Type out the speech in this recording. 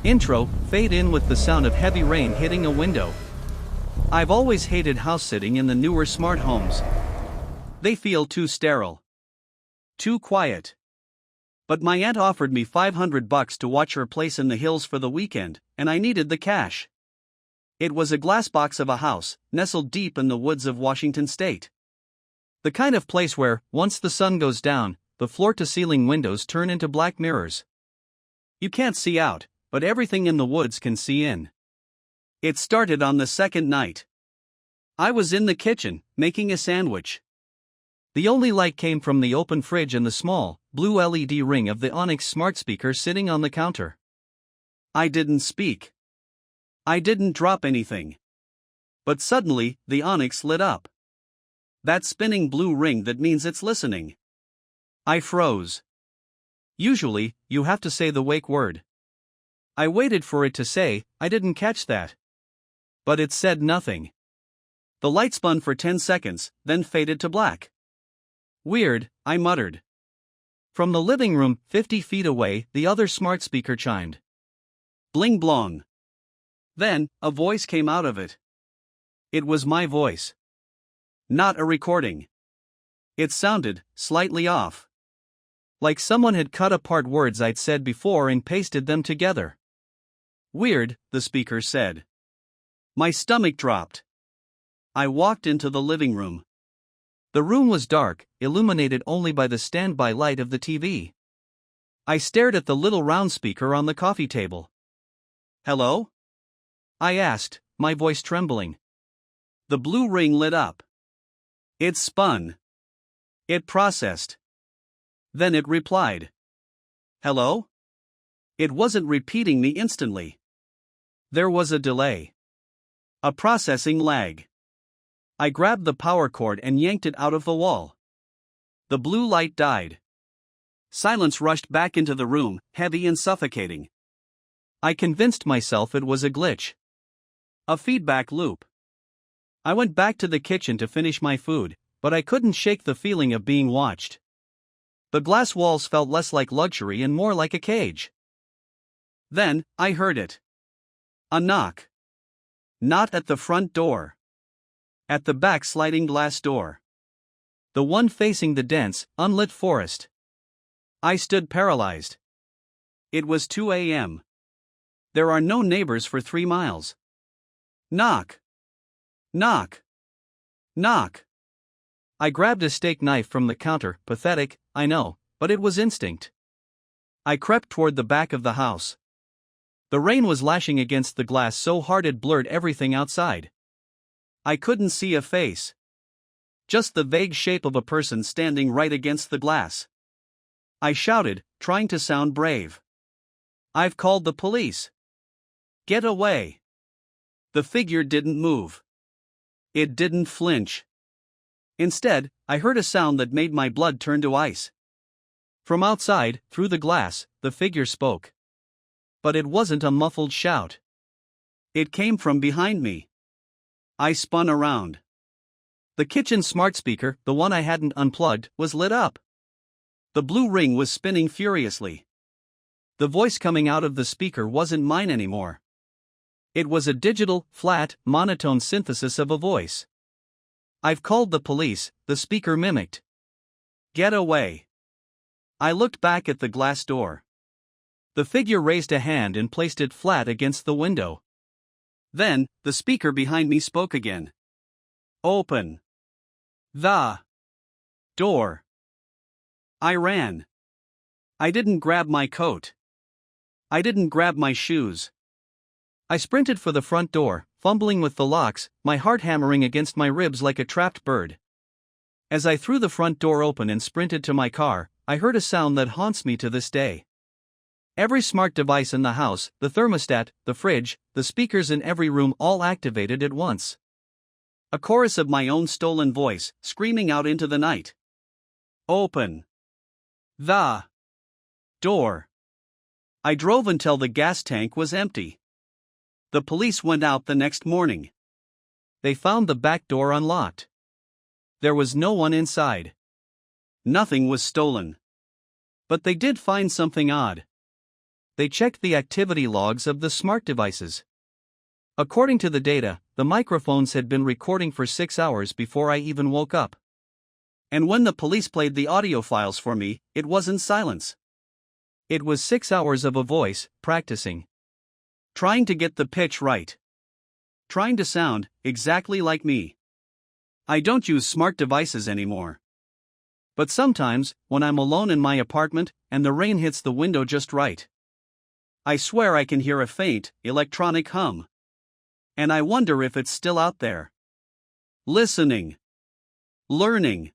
Intro, fade in with the sound of heavy rain hitting a window. I've always hated house sitting in the newer smart homes. They feel too sterile. Too quiet. But my aunt offered me $500 to watch her place in the hills for the weekend, and I needed the cash. It was a glass box of a house, nestled deep in the woods of Washington state. The kind of place where, once the sun goes down, the floor-to-ceiling windows turn into black mirrors. You can't see out, but everything in the woods can see in. It started on the second night. I was in the kitchen, making a sandwich. The only light came from the open fridge and the small, blue LED ring of the Onyx smart speaker sitting on the counter. I didn't speak. I didn't drop anything. But suddenly, the Onyx lit up. That spinning blue ring that means it's listening. I froze. Usually, you have to say the wake word. I waited for it to say, I didn't catch that. But it said nothing. The light spun for 10 seconds, then faded to black. Weird, I muttered. From the living room, 50 feet away, the other smart speaker chimed. Bling blong. Then, a voice came out of it. It was my voice. Not a recording. It sounded slightly off. Like someone had cut apart words I'd said before and pasted them together. Weird, the speaker said. My stomach dropped. I walked into the living room. The room was dark, illuminated only by the standby light of the TV. I stared at the little round speaker on the coffee table. Hello? I asked, my voice trembling. The blue ring lit up. It spun. It processed. Then it replied. Hello? It wasn't repeating me instantly. There was a delay. A processing lag. I grabbed the power cord and yanked it out of the wall. The blue light died. Silence rushed back into the room, heavy and suffocating. I convinced myself it was a glitch. A feedback loop. I went back to the kitchen to finish my food, but I couldn't shake the feeling of being watched. The glass walls felt less like luxury and more like a cage. Then, I heard it. A knock. Not at the front door. At the back sliding glass door. The one facing the dense, unlit forest. I stood paralyzed. It was 2 a.m. There are no neighbors for 3 miles. Knock. Knock. Knock. I grabbed a steak knife from the counter, pathetic, I know, but it was instinct. I crept toward the back of the house. The rain was lashing against the glass so hard it blurred everything outside. I couldn't see a face. Just the vague shape of a person standing right against the glass. I shouted, trying to sound brave. I've called the police. Get away. The figure didn't move. It didn't flinch. Instead, I heard a sound that made my blood turn to ice. From outside, through the glass, the figure spoke. But it wasn't a muffled shout. It came from behind me. I spun around. The kitchen smart speaker, the one I hadn't unplugged, was lit up. The blue ring was spinning furiously. The voice coming out of the speaker wasn't mine anymore. It was a digital, flat, monotone synthesis of a voice. I've called the police, the speaker mimicked. Get away. I looked back at the glass door. The figure raised a hand and placed it flat against the window. Then, the speaker behind me spoke again. Open the door. I ran. I didn't grab my coat. I didn't grab my shoes. I sprinted for the front door, fumbling with the locks, my heart hammering against my ribs like a trapped bird. As I threw the front door open and sprinted to my car, I heard a sound that haunts me to this day. Every smart device in the house, the thermostat, the fridge, the speakers in every room all activated at once. A chorus of my own stolen voice, screaming out into the night. Open the door. I drove until the gas tank was empty. The police went out the next morning. They found the back door unlocked. There was no one inside. Nothing was stolen. But they did find something odd. They checked the activity logs of the smart devices. According to the data, the microphones had been recording for 6 hours before I even woke up. And when the police played the audio files for me, it wasn't silence. It was 6 hours of a voice, practicing. Trying to get the pitch right. Trying to sound exactly like me. I don't use smart devices anymore. But sometimes, when I'm alone in my apartment and the rain hits the window just right, I swear I can hear a faint, electronic hum. And I wonder if it's still out there. Listening. Learning.